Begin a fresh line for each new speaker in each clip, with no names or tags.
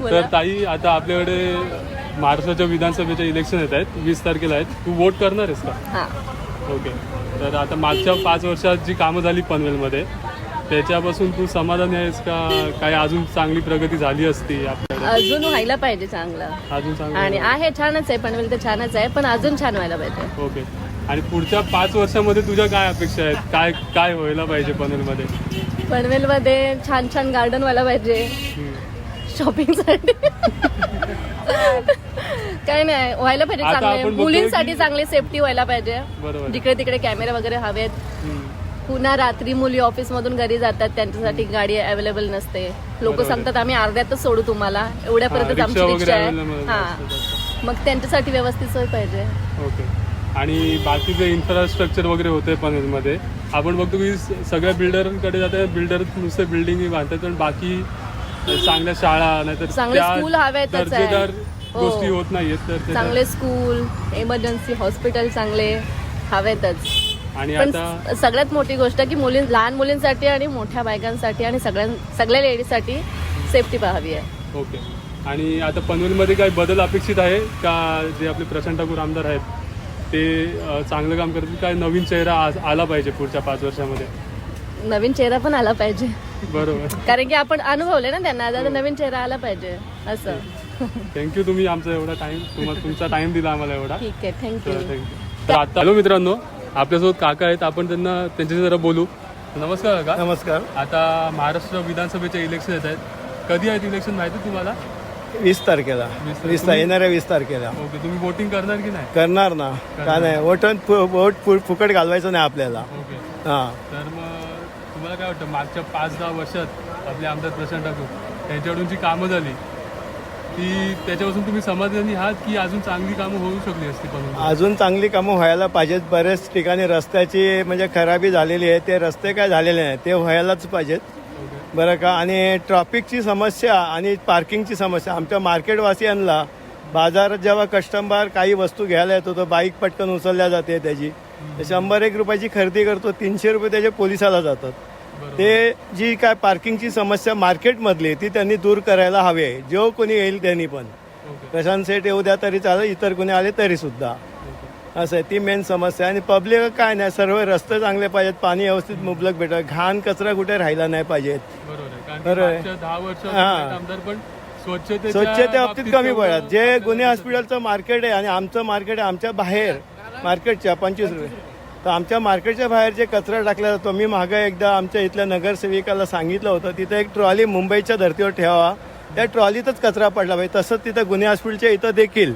तर ताई, आता आपल्याकडे महाराष्ट्राच्या विधानसभेचे इलेक्शन येत आहेत, 20 तारखेला आहेत. तू वोट करणार आहेस का?
हां.
ओके. तर आता मागच्या 5 वर्षात जी कामं झाली पनवेलमध्ये, त्याच्यापासून तू समाधानी आहेस का? काय अजून चांगली प्रगती झाली असती आपल्याकडे?
अजून व्हायला पाहिजे चांगलं.
अजून चांगलं
आणि आहे, छानच आहे, पनवेल तर छानच आहे, पण अजून छान व्हायला पाहिजे.
ओके. आणि पुढच्या 5 वर्षामध्ये तुझ्या काय अपेक्षा आहेत? काय काय व्हायला पाहिजे पनवेलमध्ये?
पनवेलमध्ये छान छान गार्डन व्हायला पाहिजे शॉपिंगसाठी. काय नाही, व्हायला पाहिजे
आता
चांगले,
आपण बघतोय
मुलींसाठी
की-
चांगले सेफ्टी व्हायला पाहिजे.
बरोबर.
जिकडे तिकडे कॅमेरे वगैरे हवेत. पुन्हा रात्री मुली ऑफिस मधून घरी जातात, त्यांच्यासाठी गाडी अवेलेबल नसते. लोक
बरोबर.
सांगतात आम्ही अर्ध्यातच सोडू तुम्हाला, एवढ्यापर्यंत
रिक्षा
आमची
वगैरे
रिक्षा आहे.
available
हा,
असतात.
मग त्यांच्यासाठी व्यवस्थित सोय पाहिजे.
ओके. आणि बाकीचे इन्फ्रास्ट्रक्चर वगैरे होते पनवेलमध्ये, आपण बघतो की सगळ्या बिल्डरांकडे जातात, बिल्डर नुसते बिल्डिंग बांधतात, पण बाकी चांगल्या शाळा नाहीतर
चांगले स्कूल हवेतच आहे.
दर्जेदार
हो.
गोष्टी होत नाहीयेत. तर त्याच्या-
चांगले स्कूल, इमर्जन्सी हॉस्पिटल चांगले हवेतच.
आणि
पण
आता
सगळ्यात मोठी गोष्ट की लहान मुलींसाठी आणि मोठ्या बायकांसाठी आणि सगळ्या लेडीजसाठी सेफ्टी पाहावी आहे.
ओके. आणि आता पनवेलमध्ये काही बदल अपेक्षित आहे का? जे आपले प्रशांत ठाकूर आमदार आहेत ते चांगलं काम करतील, काय नवीन चेहरा आला पाहिजे पुढच्या 5 वर्षामध्ये?
नवीन चेहरा पण आला पाहिजे,
बरोबर.
कारण की आपण अनुभवले ना त्यांना, आता नवीन चेहरा आला पाहिजे असं.
थँक्यू, तुम्ही आमचा एवढा टाइम, तुमचा टाइम दिला आम्हाला एवढा.
ठीक आहे, थँक्यू.
तर आता हॅलो मित्रांनो, आपल्यासोबत काका आहेत, आपण त्यांच्याशी जरा बोलू. नमस्कार काका.
नमस्कार.
आता महाराष्ट्र विधानसभेचे इलेक्शन येत आहेत. कधी आहेत इलेक्शन माहिती आहे तुम्हाला?
20 तारखेला.
20
येणाऱ्या 20 तारखेला
ओके. तुम्ही वोटिंग करणार की नाही?
करणार ना. का नाही, वोट फुकट घालवायचं नाही आपल्याला.
ओके.
हा.
तर मग तुम्हाला काय वाटतं, मागच्या 5-10 वर्षात आपले आमदार प्रशांत ठाकूर त्यांच्याकडून जी कामं झाली ती, त्याच्यापासून तुम्ही समाधानी आहात की अजून चांगली कामं होऊ शकली असती? पण
अजून चांगली कामं व्हायला पाहिजेत. बरेच ठिकाणी रस्त्याची म्हणजे खराबी झालेली आहे, ते रस्ते काय झालेले नाही, ते व्हायलाच पाहिजेत. बरं का. आणि ट्रॅफिकची समस्या आणि पार्किंगची समस्या आमच्या मार्केटवासियांना, बाजारात जेव्हा कस्टमर काही वस्तू घ्यायला येतो तर बाईक पटकन उचलल्या जाते त्याची, 100-1 रुपयाची खरेदी करतो, 300 रुपये त्याचे पोलिसाला जातात. ते जी काय पार्किंगची समस्या मार्केटमधली ती त्यांनी दूर करायला हवे. जो कोणी येईल त्यांनी पण, प्रशांत सेठ येऊ द्या तरी चालेल, इतर कोणी आले तरी सुद्धा. असं आहे, ती मेन समस्या. आणि पब्लिक काय नाही, सर्व रस्ते चांगले पाहिजेत, पाणी व्यवस्थित मुबलक भेटत, घाण कचरा कुठे राहिला नाही पाहिजेत.
बरोबर आहे. 10 वर्ष आमदार पण
स्वच्छते बाबतीत कमी पडतात. जे गुन्हे हॉस्पिटलचं मार्केट आहे आणि आमचं मार्केट आहे, आमच्या बाहेर मार्केटच्या 25 रुपये, तर आमच्या मार्केटच्या बाहेर जे कचरा टाकला जातो, मी मागं एकदा आमच्या इथल्या नगरसेविकाला सांगितलं होतं तिथे एक ट्रॉली मुंबईच्या धर्तीवर ठेवावा, त्या ट्रॉलीतच कचरा पडला पाहिजे. तसंच तिथं गुन्हे हॉस्पिटलच्या इथं देखील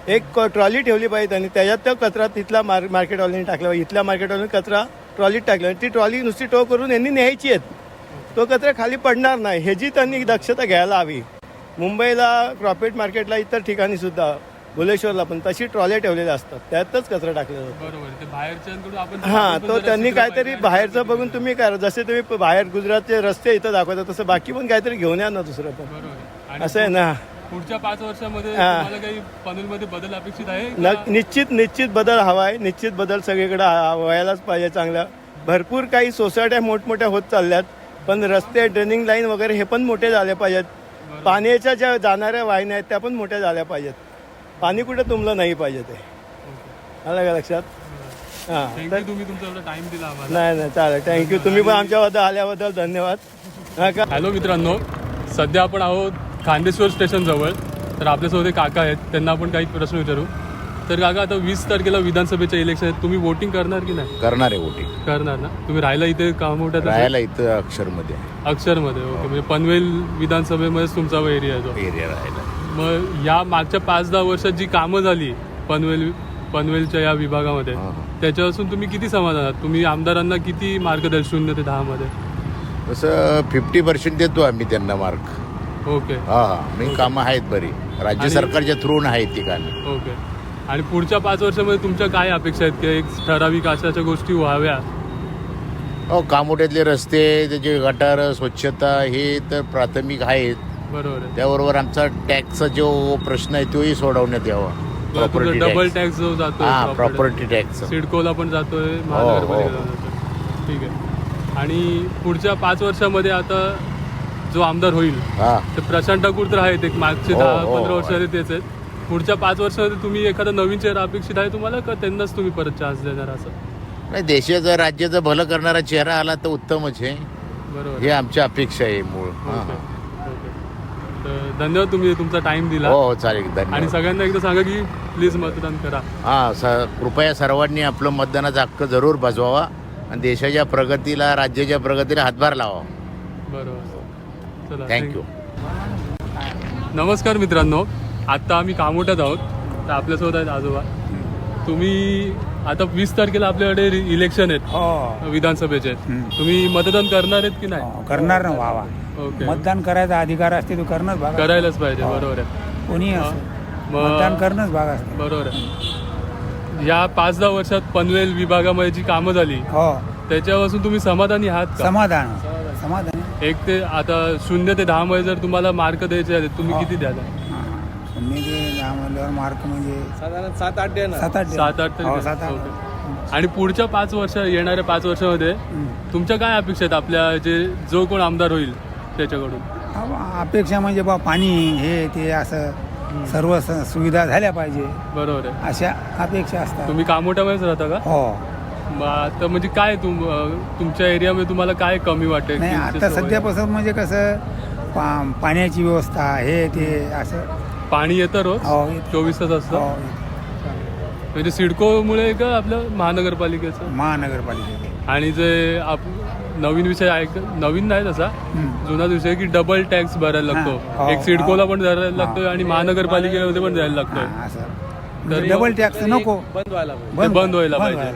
एक ट्रॉली ठेवली पाहिजे आणि त्याच्यात तो कचरा तिथला मार्केटवाल्यांनी टाकला पाहिजे. इथल्या मार्केटवाल्यांनी कचरा ट्रॉलीत टाकला, ती ट्रॉली नुसती टो करून यांनी न्यायची आहेत, तो कचरा खाली पडणार नाही, ह्याची त्यांनी दक्षता घ्यायला हवी. मुंबईला क्रॉफेट मार्केटला, इतर ठिकाणी सुद्धा, भुलेश्वरला पण तशी ट्रॉल्या ठेवलेल्या असतात, त्यातच कचरा टाकला जातो. हा, तो त्यांनी काहीतरी बाहेरचं बघून तुम्ही करा. जसे तुम्ही बाहेर गुजरातचे रस्ते इथं दाखवता तसं बाकी पण काहीतरी घेऊन या ना दुसरं पण. असं आहे ना.
पुढच्या 5 वर्षामध्ये तुम्हाला काही पनवेलमध्ये बदल अपेक्षित आहे?
निश्चित बदल हवा आहे. निश्चित बदल सगळीकडे व्हायलाच पाहिजे. चांगल्या भरपूर काही सोसायट्या मोठमोठ्या होत चालल्यात, पण रस्ते, ड्रेनिंग लाईन वगैरे हे पण मोठे झाले पाहिजेत. पाण्याच्या ज्या जाणाऱ्या वाहिन्या आहेत त्या पण मोठ्या झाल्या पाहिजेत. पाणी कुठे तुंबलं नाही पाहिजे. ते आलं का लक्षात? हां,
तुम्ही तुमचा एवढा टाइम दिला आम्हाला.
नाही चालेल, थँक्यू. तुम्ही पण आमच्याबद्दल आल्याबद्दल धन्यवाद. हा का.
हॅलो मित्रांनो, सध्या आपण आहोत खांदेश्वर स्टेशन जवळ. तर आपल्यासोबत एक काका आहेत, त्यांना आपण काही प्रश्न विचारू. तर काका, आता 20 तारखेला विधानसभेचे इलेक्शन आहेत, तुम्ही वोटिंग करणार की नाही?
करणार आहे वोटिंग.
करणार ना. तुम्ही राहायला इथे का मोठ्या?
राहायला इथं अक्षरमध्ये.
अक्षरमध्ये. ओके. म्हणजे पनवेल विधानसभेमध्येच तुमचा एरिया आहे तो?
एरिया राहायला.
मग या मागच्या 5-10 वर्षात जी कामं झाली पनवेलच्या या विभागामध्ये, त्याच्यापासून तुम्ही किती समाधान आहात? तुम्ही आमदारांना किती मार्क द्याल 0 ते 10 मध्ये?
तसं 50% देतो आम्ही त्यांना मार्क.
ओके.
हा, मी कामं आहेत बरी, राज्य सरकारच्या थ्रू आहेत ती कामं.
ओके. आणि पुढच्या 5 वर्षामध्ये तुमच्या काय अपेक्षा आहेत की एक ठराविक अशाच्या गोष्टी व्हाव्या?
हो, कामोठ्यातले रस्ते, त्याचे गटार, स्वच्छता हे तर प्राथमिक आहेत.
बरोबर आहे.
त्याबरोबर आमचा टॅक्सचा जो प्रश्न आहे तोही सोडवण्यात यावा.
डबल टॅक्स जो जातो,
प्रॉपर्टी टॅक्स
सिडकोला पण जातोय, महानगरपालिकेला जातोय. ठीक आहे. आणि पुढच्या 5 वर्षामध्ये आता जो आमदार होईल
हा
तर प्रशांत ठाकूर तर आहेत, एक मागचे
हो,
10-15
हो.
वर्षाचे तेच आहेत. पुढच्या 5 वर्षामध्ये तुम्ही एखादा नवीन चेहरा अपेक्षित आहे तुम्हाला, का त्यांनाच तुम्ही परत चान्स देणार असं?
नाही, देशाचं राज्याचं भलं करणारा चेहरा आला तर उत्तमच आहे,
बरोबर.
हे आमची अपेक्षा आहे मूळ. हा
ओके.
हा.
ओके. तर धन्यवाद, तुम्ही तुमचा टाइम दिला.
हो हो चालेल,
आणि
धन्यवाद.
सगळ्यांना एकदा सांगा की प्लीज मतदान करा.
कृपया सर्वांनी आपलं मतदानाचा हक्क जरूर बजवावा आणि देशाच्या प्रगतीला, राज्याच्या प्रगतीला हातभार लावा.
बरोबर. चला,
थँक्यू.
नमस्कार मित्रांनो, आत्ता आम्ही कामोट्यात आहोत. तर आपल्यासोबत आहेत आजोबा. तुम्ही आता 20 तारखेला आपल्याकडे इलेक्शन आहेत
हो
विधानसभेचे. तुम्ही मतदान करणार आहेत की नाही?
करणार ना वावा.
ओके.
मतदान करायचा अधिकार असते, तू करणंच भाग असते.
करायलाच पाहिजे. बरोबर आहे.
कोणी असो
मग-
मतदान करणंच भाग असते.
बरोबर आहे. या 5-10 वर्षात पनवेल विभागामध्ये जी कामं झाली
हो
त्याच्यापासून तुम्ही समाधानी आहात का?
समाधान समाधान
एक ते आता 0 ते 10 मध्ये जर तुम्हाला मार्क द्यायचे आहेत तुम्ही
हो.
किती द्याल?
शून्य ते 10 म्हणल्यावर मार्क म्हणजे
साधारण 7-8 द्या ना.
7-8
7-8 तरी
हो
द्या.
7-8
ओके. आणि पुढच्या 5 वर्ष, येणाऱ्या 5 वर्षामध्ये तुमच्या काय अपेक्षा आहेत आपल्या जो कोण आमदार होईल त्याच्याकडून?
अपेक्षा म्हणजे बा पाणी हे ते असं सर्व सुविधा झाल्या पाहिजे,
बरोबर आहे.
अशा अपेक्षा असतात.
तुम्ही कामोठ्यामध्येच राहता का?
हो
मग आता म्हणजे काय तुमच्या एरियामध्ये तुम्हाला काय कमी वाटते?
नाही, आता सध्यापासून म्हणजे कसं पाण्याची व्यवस्था हे ते असं
पाणी येतं रोज
हो
24 तास असतं?
हो
म्हणजे सिडकोमुळे का आपलं महानगरपालिकेचं?
महानगरपालिकेचे.
आणि जे नवीन विषय आहे, नवीन नाही तसा जुनाच विषय की डबल टॅक्स भरायला लागतो.
हा.
एक सिडकोला पण भरायला
हा.
लागतोय आणि महानगरपालिकेमध्ये पण द्यायला लागतोय.
असं
तरी
डबल टॅक्स नको,
बंद व्हायला पाहिजे.
ते बंद व्हायला पाहिजे.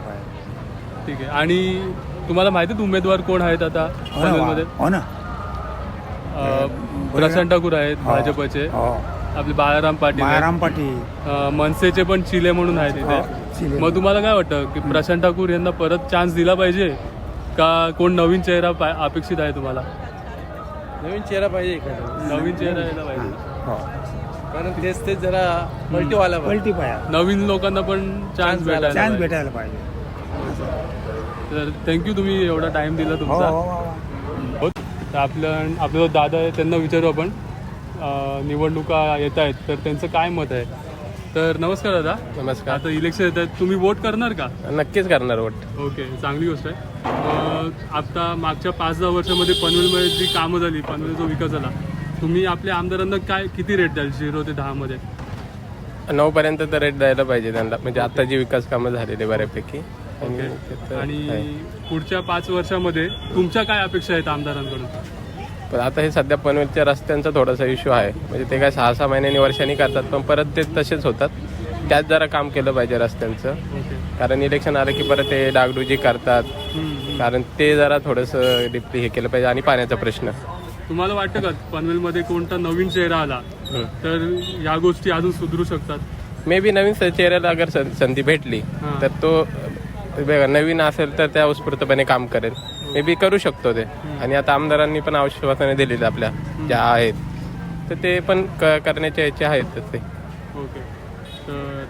ठीक आहे. आणि तुम्हाला माहिती आहे उमेदवार कोण आहेत आता
हो ना,
पनवेलमध्ये?
हो ना.
प्रशांत ठाकूर आहेत
हो.
भाजपचे,
हो
आपले बाळाराम पाटील आहेत.
बाळाराम पाटील.
मनसेचे पण चिले म्हणून आहेत
हो,
इथे.
चिले.
मग तुम्हाला काय वाटतं की प्रशांत ठाकूर यांना परत चान्स दिला पाहिजे का कोण नवीन चेहरा अपेक्षित आहे तुम्हाला?
नवीन चेहरा पाहिजे एखादा.
नवीन चेहरा यायला पाहिजे.
हो
कारण तेच जरा पलटी व्हायला पाहिजे.
पलटी पाहिजे,
नवीन लोकांना पण चान्स भेटायला
चान्स
पाहिजे.
भेटायला पाहिजे.
तर थँक्यू, तुम्ही एवढा टाइम दिला
हो
तुमचा.
हो हो.
हो. तर आपलं दादा आहे, त्यांना विचारू आपण. निवडणुका येत आहेत तर त्यांचं काय मत आहे? तर नमस्कार दादा.
नमस्कार.
आता इलेक्शन येत आहेत, तुम्ही वोट करणार का?
नक्कीच करणार वोट.
ओके, चांगली गोष्ट आहे. आता मागच्या 5-10 वर्षामध्ये पनवेलमध्ये जी कामं झाली, पनवेल जो विकास झाला, तुम्ही आपल्या आमदारांना किती रेट द्याल 0 ते 10 मध्ये?
9 पर्यंत तर रेट द्यायला पाहिजे त्यांना, म्हणजे आता जी विकास कामं झालेली बऱ्यापैकी.
आणि पुढच्या 5 वर्षामध्ये तुमच्या काय अपेक्षा आहेत आमदारांकडून?
पण आता हे सध्या पनवेलच्या रस्त्यांचा थोडासा इश्यू आहे, म्हणजे ते काय 6-6 महिन्यांनी वर्षांनी करतात पण परत ते तसेच होतात. त्यात जरा काम केलं पाहिजे रस्त्यांचं,
ओके.
कारण इलेक्शन आलं की परत ते डागडुजी करतात, कारण ते जरा थोडंसं डिपली हे केलं पाहिजे. आणि पाण्याचा प्रश्न.
तुम्हाला वाटतं का पनवेलमध्ये कोणता नवीन चेहरा आला तर या गोष्टी अजून सुधरू शकतात?
मे बी नवीन चेहऱ्याला अगर संधी भेटली
हां.
तर तो नवीन असेल तर त्या उत्स्फूर्तपणे काम करेल, मे बी करू शकतो ते. आणि आता आमदारांनी पण आश्वासने दिलेली आपल्या ज्या आहेत, तर ते पण करण्याच्या याचे आहेत ते.
ओके. तर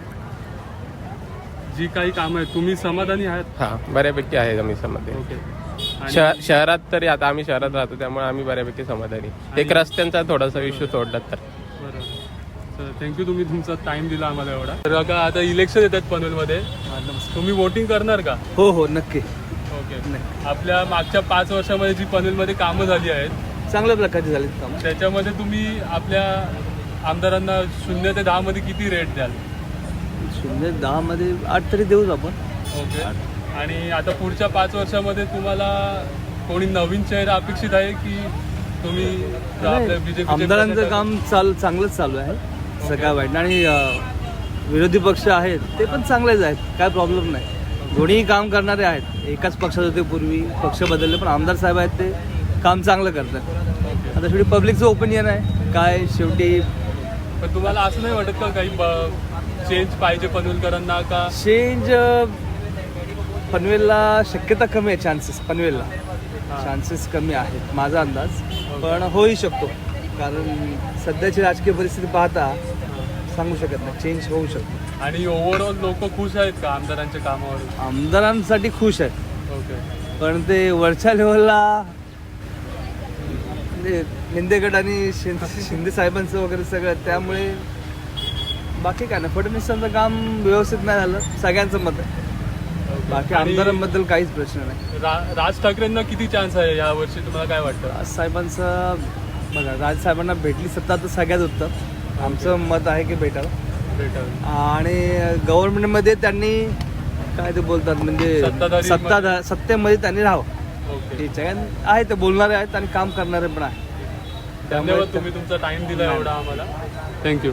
जी काही कामं आहेत तुम्ही समाधानी आहात?
हां, बऱ्यापैकी आहे आम्ही समाधानी.
ओके. आणि
शहरात तरी आता आम्ही शहरात राहतो त्यामुळे आम्ही बऱ्यापैकी समाधानी. एक रस्त्यांचा थोडासा इश्यू सोडला तर.
बरोबर. तर थँक्यू, तुम्ही तुमचा टाइम दिला आम्हाला एवढा. तर का आता इलेक्शन येतात पनवेलमध्ये, तुम्ही वोटिंग करणार का?
हो हो नक्की.
ओके. आपल्या मागच्या 5 वर्षामध्ये जी पनवेलमध्ये कामं झाली आहेत
चांगल्या प्रकारचे झाले काम.
त्याच्यामध्ये तुम्ही आपल्या आमदारांना 0 ते 10 मध्ये किती रेट द्याल?
0-10 मध्ये 8 तरी देऊच आपण.
ओके. आणि आता पुढच्या 5 वर्षामध्ये तुम्हाला कोणी नवीन चेहरा अपेक्षित आहे की तुम्ही आपल्या बीजेपी?
आमदारांचं काम चांगलंच चालू आहे, सगळ्या वाईट. आणि विरोधी पक्ष आहेत ते पण चांगलेच आहेत, काय प्रॉब्लेम नाही. दोन्ही काम करणारे आहेत. एकाच पक्षात होते पूर्वी, पक्ष बदलले, पण आमदार साहेब आहेत ते काम चांगलं करतात. आता शेवटी पब्लिकचं ओपिनियन आहे काय शेवटी.
पण तुम्हाला असं नाही वाटत का काही चेंज पाहिजे पनवेलकरांना का?
चेंज पनवेलला शक्यता कमी आहे, पनवेलला चान्सेस कमी आहेत माझा अंदाज, पण होऊ शकतो. कारण सध्याची राजकीय परिस्थिती पाहता सांगू शकत नाही, चेंज होऊ शकतो.
आणि ओव्हरऑल लोक खुश आहेत का आमदारांच्या कामावर?
आमदारांसाठी खुश आहेत,
ओके.
पण ते वरच्या लेवलला म्हणजे शिंदे गट आणि शिंदे साहेबांचं वगैरे सगळं, त्यामुळे बाकी काय नाही. फडणवीसांचं काम व्यवस्थित नाही झालं, सगळ्यांचं मत आहे. बाकी
आणि
आमदारांबद्दल काहीच प्रश्न नाही.
राज ठाकरेंना किती चान्स आहे या वर्षी, तुम्हाला काय वाटतं?
राजसाहेबांचं बघा, राजसाहेबांना भेटली सत्ता तर सगळ्यात उत्तम. आमचं मत आहे की भेटावं. आणि गव्हर्नमेंटमध्ये त्यांनी काय ते बोलतात म्हणजे सत्तेमध्ये त्यांनी राहावं.
ओके,
आहे ते बोलणारे आहेत आणि काम करणारे पण आहे.
धन्यवाद, तुम्ही तुमचा टाइम दिला एवढा आम्हाला. थँक्यू.